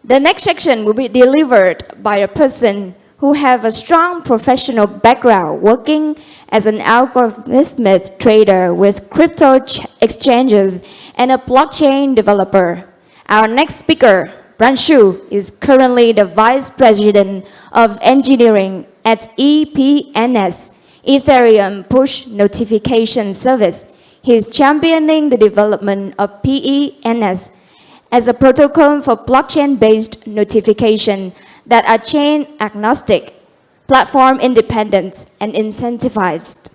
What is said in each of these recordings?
The next section will be delivered by a person who have a strong professional background working as an algorithmic trader with crypto exchanges and a blockchain developer. Our next speaker, Branshu, is currently the Vice President of Engineering at EPNS, Ethereum Push Notification Service. He is championing the development of PENS as a protocol for blockchain-based notification that are chain agnostic, platform independent, and incentivized.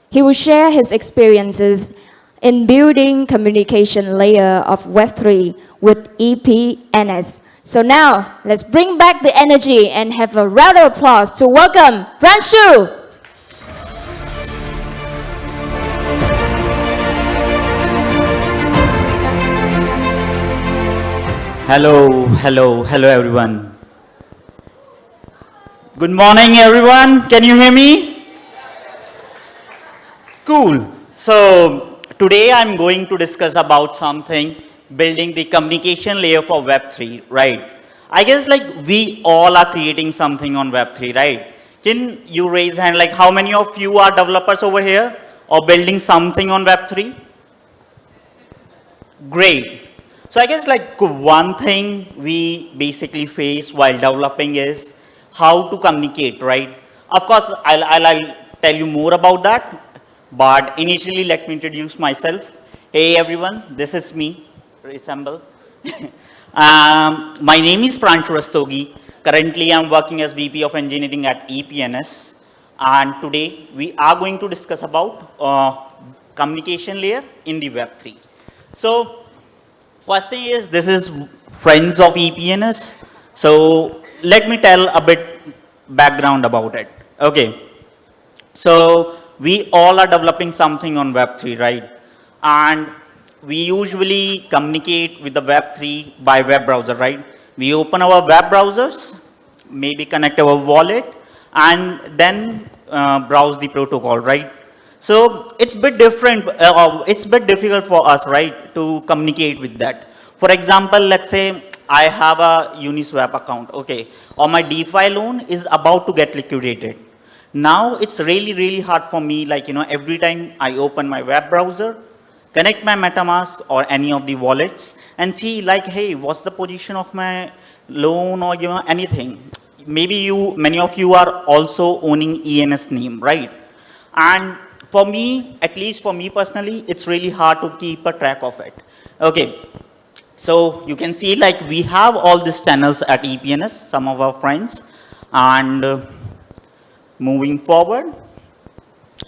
He will share his experiences in building communication layer of Web3 with EPNS. So now, let's bring back the energy and have a round of applause to welcome Branshu. Hello everyone. Good morning everyone. Can you hear me? Cool. So today I'm going to discuss about something, building the communication layer for Web3, right? I guess like we all are creating something on Web3, right? Can you raise hand, like how many of you are developers over here or building something on Web3? Great. So I guess like one thing we basically face while developing is how to communicate, right? Of course, I'll tell you more about that, but initially let me introduce myself. Hey everyone, this is me, resemble. My name is Pranshu Rastogi. Currently I'm working as VP of Engineering at EPNS, and today we are going to discuss about communication layer in the Web3. So first thing is, this is friends of EPNS. So let me tell a bit background about it. Okay. So we all are developing something on Web3, right? And we usually communicate with the Web3 by web browser, right? We open our web browsers, maybe connect our wallet, and then browse the protocol, right? So it's a bit different, it's a bit difficult for us, right, to communicate with that. For example, let's say I have a Uniswap account, okay, or my DeFi loan is about to get liquidated. Now it's really hard for me, like, every time I open my web browser, connect my MetaMask or any of the wallets and see like, hey, what's the position of my loan or, anything. Maybe many of you are also owning ENS name, right? And for me, at least for me personally, it's really hard to keep a track of it. Okay, so you can see like we have all these channels at EPNS, some of our friends, and moving forward,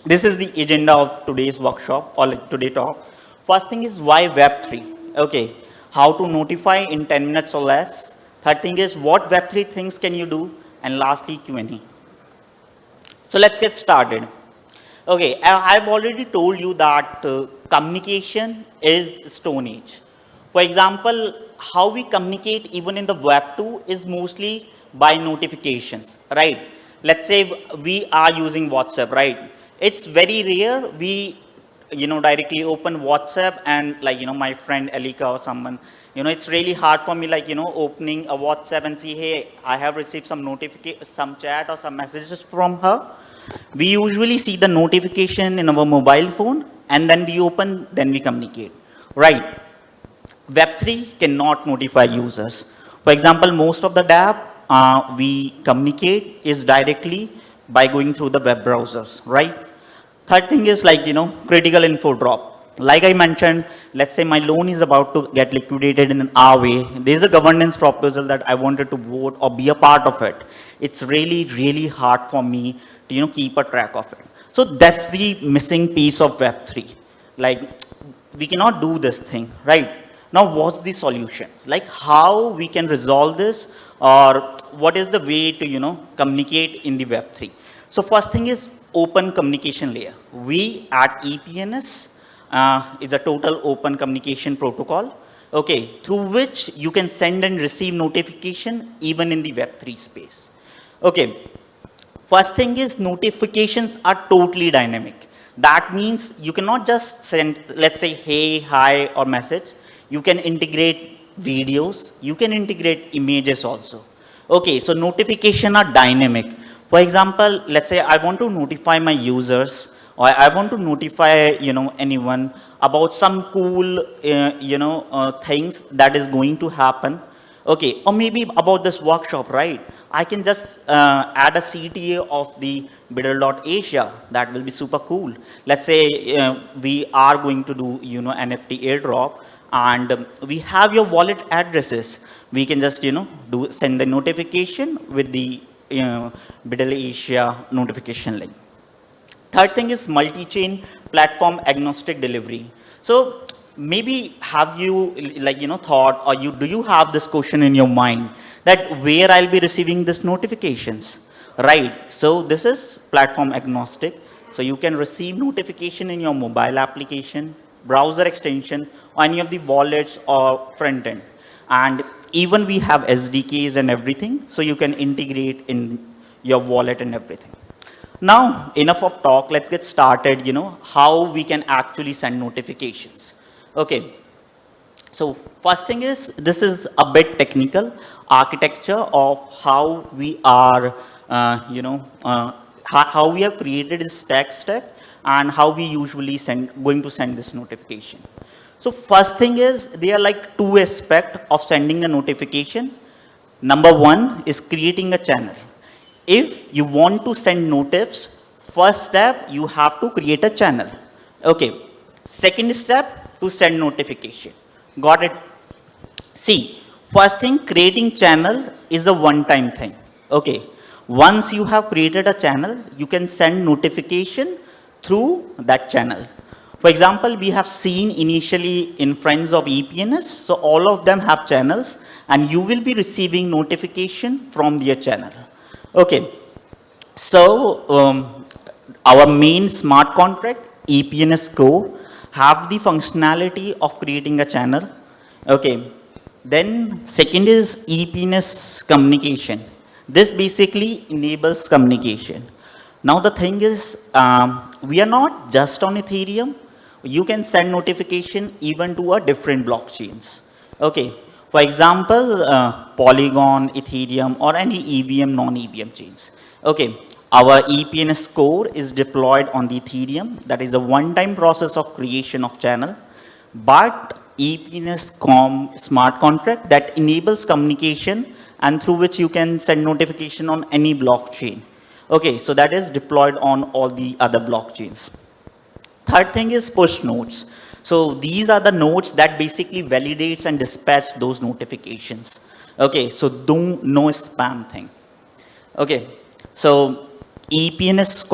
this is the agenda of today's workshop or like today talk. First thing is why Web3, okay, how to notify in 10 minutes or less. Third thing is what Web3 things can you do, and lastly Q&A. So let's get started. Okay, I've already told you that communication is Stone Age. For example, how we communicate even in the Web 2 is mostly by notifications, right? Let's say we are using WhatsApp, right? It's very rare we, directly open WhatsApp and like, my friend Elika or someone, it's really hard for me like, opening a WhatsApp and see, hey, I have received some some chat or some messages from her. We usually see the notification in our mobile phone and then we open, then we communicate, right? Web3 cannot notify users. For example, most of the dApp we communicate is directly by going through the web browsers, right? Third thing is like, critical info drop. Like I mentioned, let's say my loan is about to get liquidated in an hour way. There's a governance proposal that I wanted to vote or be a part of it. It's really hard for me to, keep a track of it. So that's the missing piece of Web3. Like, we cannot do this thing, right? Now, what's the solution? Like, how we can resolve this, or what is the way to, communicate in the Web3? So first thing is open communication layer. We at EPNS is a total open communication protocol, okay, through which you can send and receive notification even in the Web3 space. Okay, first thing is notifications are totally dynamic. That means you cannot just send, let's say, hey, hi, or message. You can integrate videos, you can integrate images also. Okay, so notification are dynamic. For example, let's say I want to notify my users, or I want to notify, anyone about some cool, things that is going to happen. Okay, or maybe about this workshop, right? I can just add a CTA of the BUIDL.Asia. That will be super cool. Let's say we are going to do, NFT airdrop, and we have your wallet addresses. We can just, send the notification with the BUIDL Asia notification link. Third thing is multi-chain platform agnostic delivery. So maybe have you thought, or do you have this question in your mind that where I'll be receiving these notifications, right? So this is platform agnostic. So you can receive notification in your mobile application, browser extension, or any of the wallets or front end. And even we have SDKs and everything, so you can integrate in your wallet and everything. Now, enough of talk, let's get started, how we can actually send notifications. Okay, so first thing is, this is a bit technical architecture of how we are, how we have created this tech stack and how we usually going to send this notification. So first thing is, there are like two aspects of sending a notification. Number one is creating a channel. If you want to send notifs, first step, you have to create a channel. Okay. Second step, to send notification. Got it? See, first thing, creating channel is a one-time thing. Okay. Once you have created a channel, you can send notification through that channel. For example, we have seen initially in Friends of EPNS, so all of them have channels, and you will be receiving notification from their channel. Okay, so our main smart contract, EPNS core, have the functionality of creating a channel. Okay, then second is EPNS communication. This basically enables communication. Now the thing is, we are not just on Ethereum. You can send notification even to a different blockchains. Okay. For example, Polygon, Ethereum, or any EVM, non-EVM chains. Okay, our EPNS core is deployed on the Ethereum. That is a one-time process of creation of channel. But EPNS smart contract that enables communication and through which you can send notification on any blockchain. Okay, so that is deployed on all the other blockchains. Third thing is push nodes. So these are the nodes that basically validates and dispatch those notifications. Okay, so no spam thing. Okay, so EPNS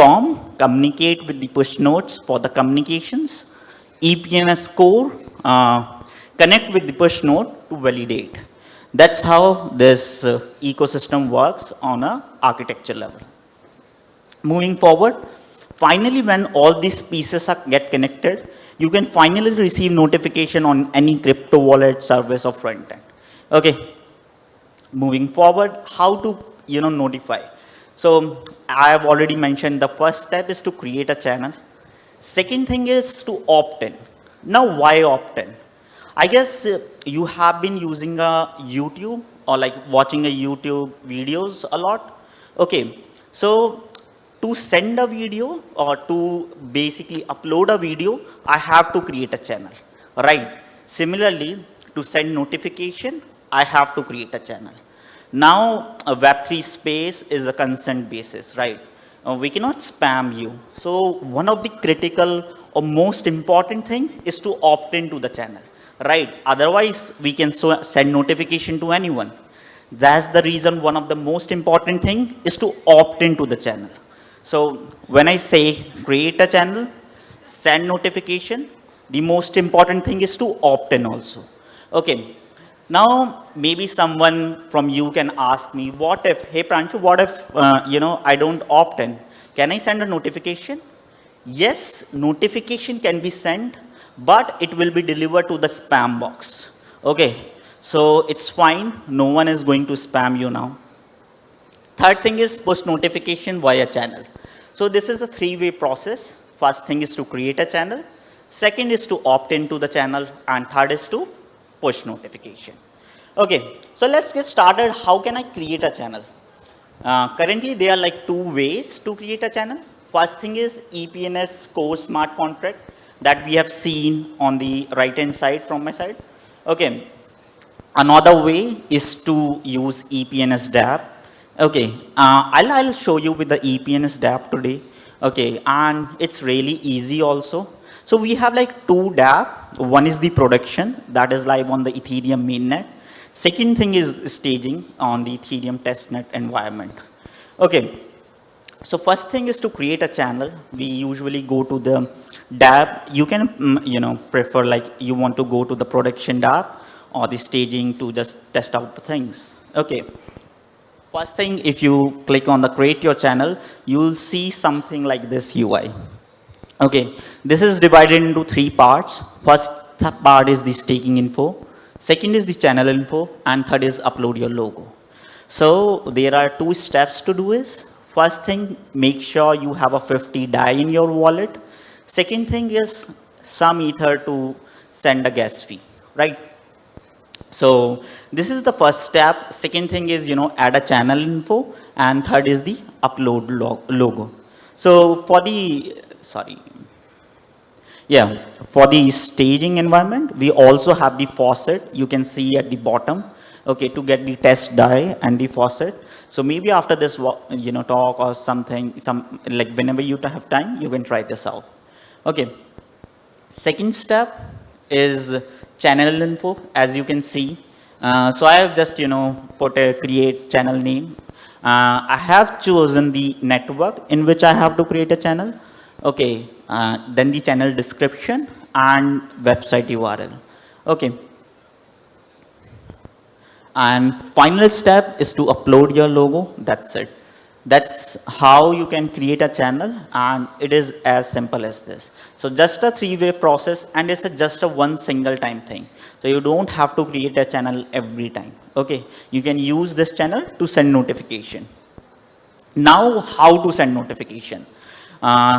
communicate with the push nodes for the communications. EPNS core connect with the push node to validate. That's how this ecosystem works on a architecture level. Moving forward, finally, when all these pieces get connected, you can finally receive notification on any crypto wallet, service, or front end. Okay. Moving forward, how to notify. So I have already mentioned the first step is to create a channel. Second thing is to opt in. Now, why opt in? I guess you have been using a YouTube or like watching a YouTube videos a lot. Okay. So to send a video or to basically upload a video, I have to create a channel, right? Similarly, to send notification, I have to create a channel. Now, a Web3 space is a consent basis, right? We cannot spam you. So one of the critical or most important thing is to opt into the channel, right? Otherwise, we can send notification to anyone. That's the reason one of the most important thing is to opt into the channel. So when I say create a channel, send notification, the most important thing is to opt in also. Okay. Now, maybe someone from you can ask me, what if, hey Pranshu, what if, I don't opt in? Can I send a notification? Yes, notification can be sent, but it will be delivered to the spam box. Okay. So it's fine. No one is going to spam you now. Third thing is push notification via channel. So this is a three-way process. First thing is to create a channel. Second is to opt into the channel. And third is to push notification. Okay, so let's get started. How can I create a channel? Currently, there are like two ways to create a channel. First thing is EPNS core smart contract that we have seen on the right hand side from my side. Okay, another way is to use EPNS dApp. Okay, I'll show you with the EPNS dApp today. Okay, and it's really easy also. So we have like two dApp. One is the production that is live on the Ethereum mainnet. Second thing is staging on the Ethereum testnet environment. Okay, so first thing is to create a channel. We usually go to the dApp. You can, prefer like you want to go to the production dApp or the staging to just test out the things. Okay. First thing, if you click on the create your channel, you'll see something like this UI. Okay. This is divided into three parts. First part is the staking info. Second is the channel info, and third is upload your logo. So there are two steps to do is, first thing, make sure you have a 50 DAI in your wallet. Second thing is some ether to send a gas fee, right? So this is the first step. Second thing is, add a channel info, and third is the upload logo. So for the, for the staging environment, we also have the faucet. You can see at the bottom, okay, to get the test DAI and the faucet. So maybe after this, talk or something, like whenever you have time, you can try this out. Okay. Second step is channel info, as you can see. So I have just, put a create channel name. I have chosen the network in which I have to create a channel. Okay, then the channel description and website URL. Okay. And final step is to upload your logo. That's it. That's how you can create a channel, and it is as simple as this. So just a three-way process, and it's just a one single time thing. So you don't have to create a channel every time. Okay, you can use this channel to send notification. Now, how to send notification?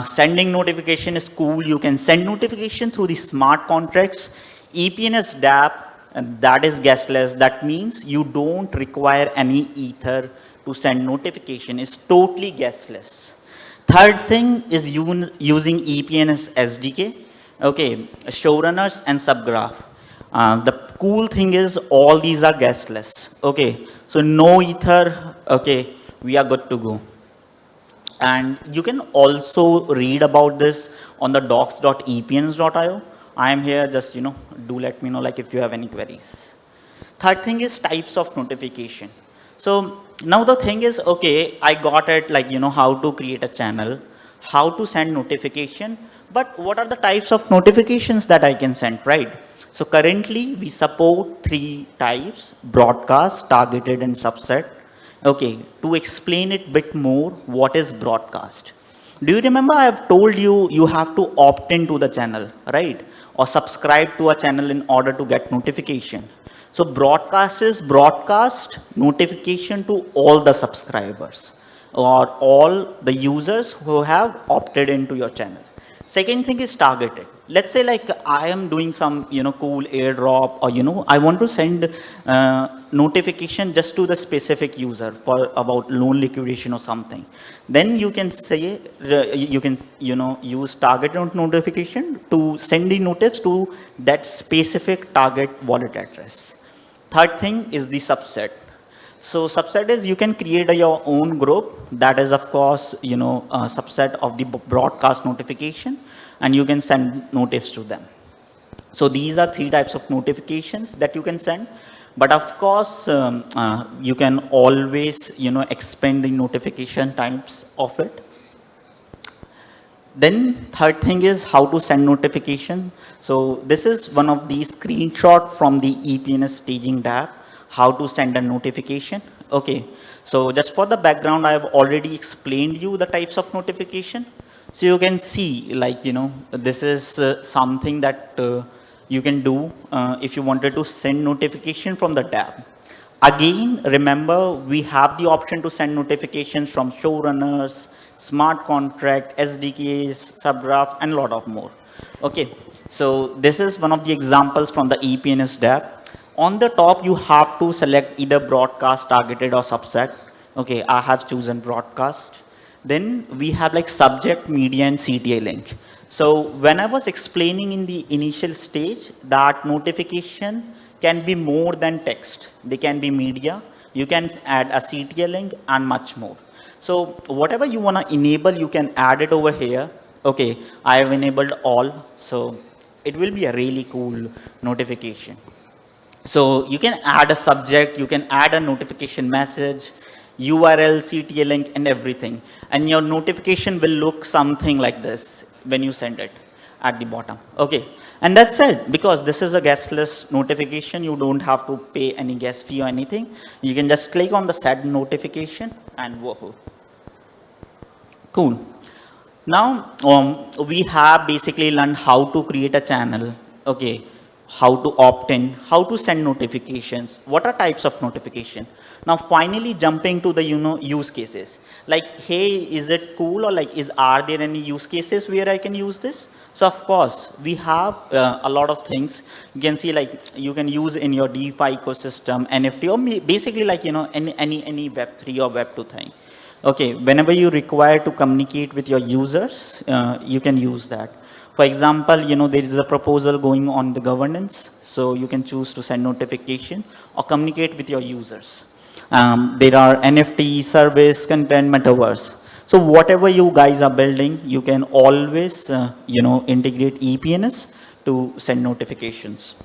Sending notification is cool. You can send notification through the smart contracts. EPNS dApp, and that is guestless. That means you don't require any ether to send notification. It's totally guestless. Third thing is using EPNS SDK. Okay, showrunners and subgraph. The cool thing is all these are guestless. Okay, so no ether. Okay, we are good to go. And you can also read about this on the docs.epns.io. I am here, just, do let me know like if you have any queries. Third thing is types of notification. So now the thing is, okay, I got it, like, how to create a channel, how to send notification, but what are the types of notifications that I can send, right? So currently we support three types: broadcast, targeted, and subset. Okay, to explain it a bit more, what is broadcast? Do you remember I have told you, you have to opt into the channel, right? Or subscribe to a channel in order to get notification. So broadcast is broadcast notification to all the subscribers or all the users who have opted into your channel. Second thing is targeted. Let's say like I am doing some, cool airdrop, or, I want to send notification just to the specific user for about loan liquidation or something. Then you can say, you can, use targeted notification to send the notice to that specific target wallet address. Third thing is the subset. So subset is you can create your own group. That is, of course, a subset of the broadcast notification, and you can send notice to them. So these are three types of notifications that you can send. But of course, you can always, expand the notification types of it. Then third thing is how to send notification. So this is one of the screenshot from the EPNS staging dApp, how to send a notification. Okay, so just for the background, I have already explained you the types of notification. So you can see, like, this is something that you can do if you wanted to send notification from the dApp. Again, remember, we have the option to send notifications from showrunners, smart contract, SDKs, subgraph, and a lot of more. Okay, so this is one of the examples from the EPNS dApp. On the top, you have to select either broadcast, targeted or subset. Okay, I have chosen broadcast. Then we have like subject, media and CTA link. So when I was explaining in the initial stage that notification can be more than text. They can be media. You can add a CTA link and much more. So whatever you want to enable, you can add it over here. Okay, I have enabled all. So it will be a really cool notification. So you can add a subject, you can add a notification message, URL, CTA link and everything. And your notification will look something like this when you send it at the bottom. Okay. And that's it, because this is a guestless notification. You don't have to pay any guest fee or anything. You can just click on the set notification and woohoo. Cool. Now, we have basically learned how to create a channel. Okay. How to opt in, how to send notifications, what are types of notification. Now finally jumping to the use cases, like hey, is it cool, or like are there any use cases where I can use this? So of course we have a lot of things. You can see like you can use in your DeFi ecosystem, NFT, or basically like any web3 or web2 thing. Okay, whenever you require to communicate with your users, you can use that. For example, there is a proposal going on the governance, so you can choose to send notification or communicate with your users. There are NFT, service, content, metaverse. So whatever you guys are building, you can always, integrate EPNS to send notifications.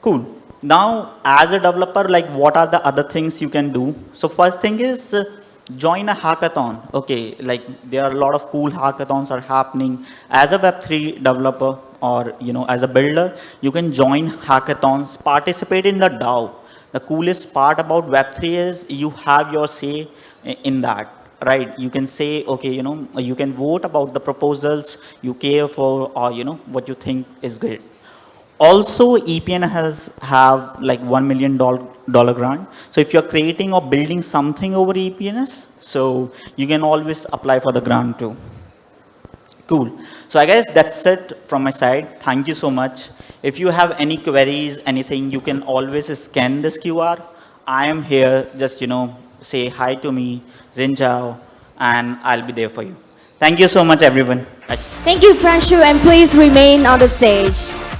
Cool. Now, as a developer, like what are the other things you can do? So first thing is, join a hackathon. Okay, like there are a lot of cool hackathons are happening. As a Web3 developer or as a builder, you can join hackathons, participate in the DAO. The coolest part about Web3 is you have your say in that, right? You can say, okay, you can vote about the proposals you care for, or what you think is good. Also, EPN have like $1 million grant. So if you're creating or building something over EPNS, so you can always apply for the grant too. Cool. So I guess that's it from my side. Thank you so much. If you have any queries, anything, you can always scan this QR. I am here. Just, say hi to me, Zinjao, and I'll be there for you. Thank you so much, everyone. Bye. Thank you, Pranshu, and please remain on the stage.